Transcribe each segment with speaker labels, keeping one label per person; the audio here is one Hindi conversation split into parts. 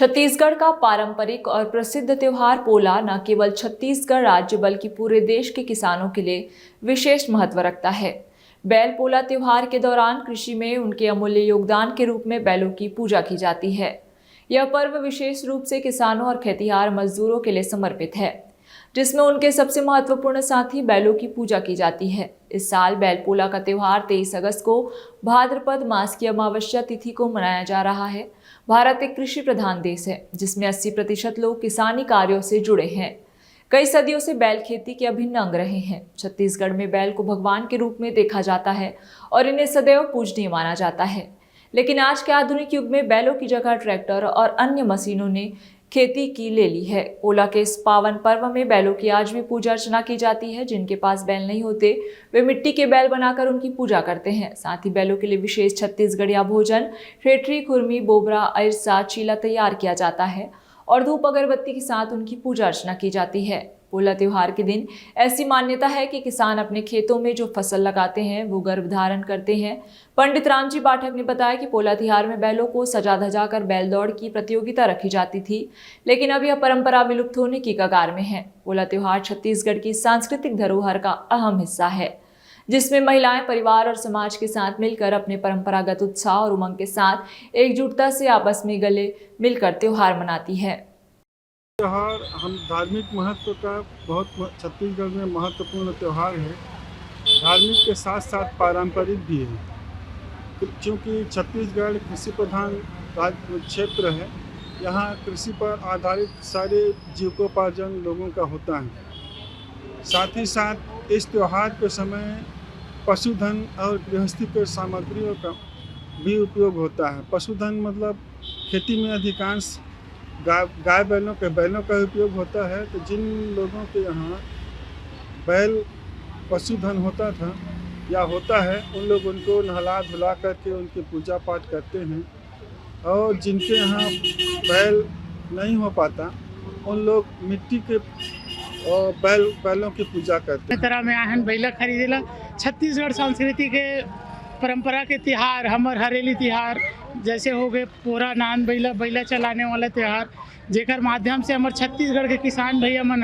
Speaker 1: छत्तीसगढ़ का पारंपरिक और प्रसिद्ध त्योहार पोला न केवल छत्तीसगढ़ राज्य बल्कि पूरे देश के किसानों के लिए विशेष महत्व रखता है। बैल पोला त्योहार के दौरान कृषि में उनके अमूल्य योगदान के रूप में बैलों की पूजा की जाती है। यह पर्व विशेष रूप से किसानों और खेतिहर मजदूरों के लिए समर्पित है, जिसमें उनके सबसे महत्वपूर्ण साथी बैलों की पूजा की जाती है। इस साल बैल पोला का त्योहार 23 अगस्त को भाद्रपद मास की अमावस्या तिथि को मनाया जा रहा है। भारत एक कृषि प्रधान देश है, जिसमें 80% लोग किसानी कार्यों से जुड़े हैं। कई सदियों से बैल खेती के अभिन्न अंग रहे हैं। छत्तीसगढ़ में बैल को भगवान के रूप में देखा जाता है और इन्हें सदैव पूजनीय माना जाता है। लेकिन आज के आधुनिक युग में बैलों की जगह ट्रैक्टर और अन्य मशीनों ने खेती की ले ली है। पोला के इस पावन पर्व में बैलों की आज भी पूजा अर्चना की जाती है। जिनके पास बैल नहीं होते वे मिट्टी के बैल बनाकर उनकी पूजा करते हैं। साथ ही बैलों के लिए विशेष छत्तीसगढ़िया भोजन ठेठरी, खुरमी, बोबरा, अरसा, चीला तैयार किया जाता है और धूप अगरबत्ती के साथ उनकी पूजा अर्चना की जाती है। पोला त्योहार के दिन ऐसी मान्यता है कि किसान अपने खेतों में जो फसल लगाते हैं वो गर्भ धारण करते हैं। पंडित रामजी पाठक ने बताया कि पोला त्योहार में बैलों को सजा धजा कर बैल दौड़ की प्रतियोगिता रखी जाती थी, लेकिन अब यह परंपरा विलुप्त होने की कगार में है। पोला त्योहार छत्तीसगढ़ की सांस्कृतिक धरोहर का अहम हिस्सा है, जिसमें महिलाएं परिवार और समाज के साथ मिलकर अपने परंपरागत उत्साह और उमंग के साथ एकजुटता से आपस में गले मिलकर त्योहार मनाती है।
Speaker 2: त्योहार हम धार्मिक महत्व का बहुत छत्तीसगढ़ में महत्वपूर्ण त्यौहार है। धार्मिक के साथ साथ पारंपरिक भी है, क्योंकि छत्तीसगढ़ कृषि प्रधान क्षेत्र है। यहाँ कृषि पर आधारित सारे जीविकोपार्जन लोगों का होता है। साथ ही साथ इस त्यौहार के समय पशुधन और गृहस्थी के सामग्रियों का भी उपयोग होता है। पशुधन मतलब खेती में अधिकांश गाय बैलों का उपयोग होता है। तो जिन लोगों के यहाँ बैल पशुधन होता था या होता है, उन लोग उनको नहला धुला करके उनकी पूजा पाठ करते हैं। और जिनके यहाँ बैल नहीं हो पाता, उन लोग मिट्टी के बैलों की पूजा करते हैं।
Speaker 3: तरह में आहन बैला खरीदेला। छत्तीसगढ़ संस्कृति के परंपरा के त्योहार हमर हरेली त्योहार जैसे हो गए पोरा नान बैला चलाने वाला त्यौहार, जेकर माध्यम से हमारे छत्तीसगढ़ के किसान भैया मन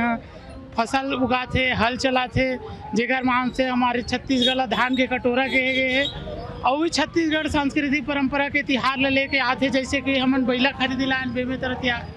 Speaker 3: फसल उगाते, हल चलाते, जेकर माध्यम से हमारे छत्तीसगढ़ धान के कटोरा कहे गए है। और छत्तीसगढ़ सांस्कृतिक परंपरा के त्योहार ले लेके आते, जैसे कि हमन बैला खरीदिला बेमे तरह त्यौहार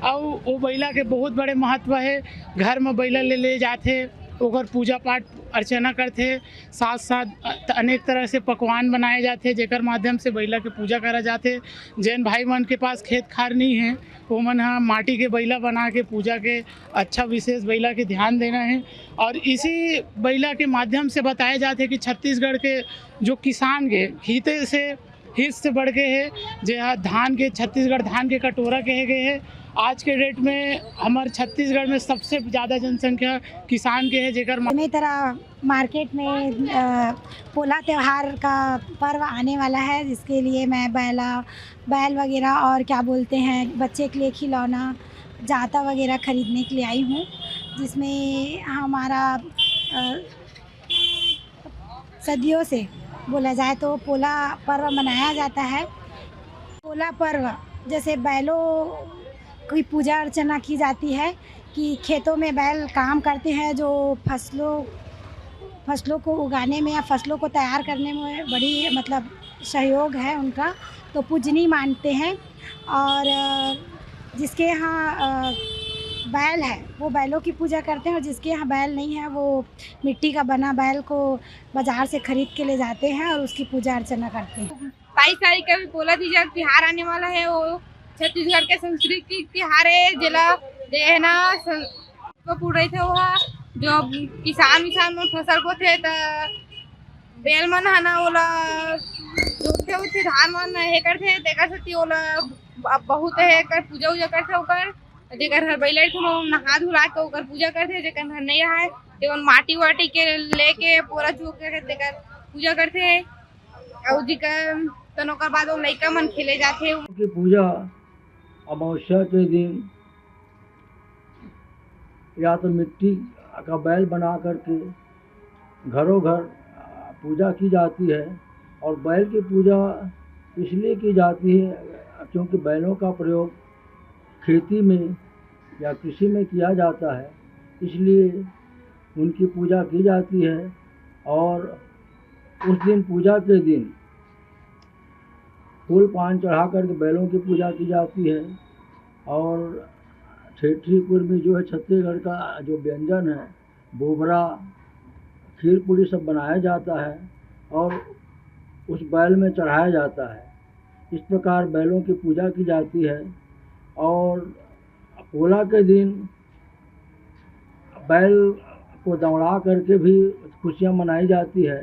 Speaker 3: और वो बैला के बहुत बड़े महत्व है। घर में बैला ले जाते, ओकर पूजा पाठ अर्चना करते, साथ साथ अनेक तरह से पकवान बनाए जाते, जेकर माध्यम से बैला के पूजा करा जाते। जैन भाई मन के पास खेत खार नहीं है, वो मन हाँ माटी के बैला बना के पूजा के अच्छा विशेष बैला के ध्यान देना है। और इसी बैला के माध्यम से बताया जाते कि छत्तीसगढ़ के जो किसान के हिते से हित से बढ़ के है, जो धान के छत्तीसगढ़ धान के कटोरा कहे गए है। आज के डेट में हमारे छत्तीसगढ़ में सबसे ज़्यादा जनसंख्या किसान के है, जेकर
Speaker 4: इसी तरह मार्केट में पोला त्यौहार का पर्व आने वाला है, जिसके लिए मैं बैल वगैरह और क्या बोलते हैं बच्चे के लिए खिलौना जाता वगैरह ख़रीदने के लिए आई हूँ, जिसमें हमारा सदियों से बोला जाए तो पोला पर्व मनाया जाता है। पोला पर्व जैसे बैलों की पूजा अर्चना की जाती है कि खेतों में बैल काम करते हैं, जो फसलों को उगाने में या फसलों को तैयार करने में बड़ी मतलब सहयोग है उनका, तो पूजनीय मानते हैं। और जिसके यहाँ बैल है वो बैलों की पूजा करते हैं, और जिसके यहाँ बैल नहीं है वो मिट्टी का बना बैल को बाज़ार से खरीद के ले जाते हैं और उसकी पूजा अर्चना करते हैं।
Speaker 5: 22 तारीख का पोला त्योहार आने वाला है। वो छत्तीसगढ़ के सांस्कृतिक त्योहार है, जिला देना पूर्ण रहे थे। वहाँ जो किसान मन फसल को थे बैल मन है ना, ओला जोतते उठते धान मन हे करते, तेकर सेती ओला बहुत है कर पूजा उजा करते। ओकर जेकर हर बैल नहा धुला के ओकर पूजा करते, जेकर घर नहीं रहा है माटी वाटी के लेके पूरा चूक के तेकर पूजा करते। और जेकर तनोकर बाद वो लइका मन खेले जाते।
Speaker 6: पूजा अमावस्या के दिन या तो मिट्टी का बैल बना करके घरों घर पूजा की जाती है। और बैल की पूजा इसलिए की जाती है क्योंकि बैलों का प्रयोग खेती में या कृषि में किया जाता है, इसलिए उनकी पूजा की जाती है। और उस दिन पूजा के दिन फूल पान चढ़ा करके बैलों की पूजा की जाती है। और ठेठरी कुर्मी जो है छत्तीसगढ़ का जो व्यंजन है, बोबरा, खीर पूड़ी सब बनाया जाता है और उस बैल में चढ़ाया जाता है। इस प्रकार बैलों की पूजा की जाती है। और पोला के दिन बैल को दौड़ा करके भी खुशियाँ मनाई जाती है।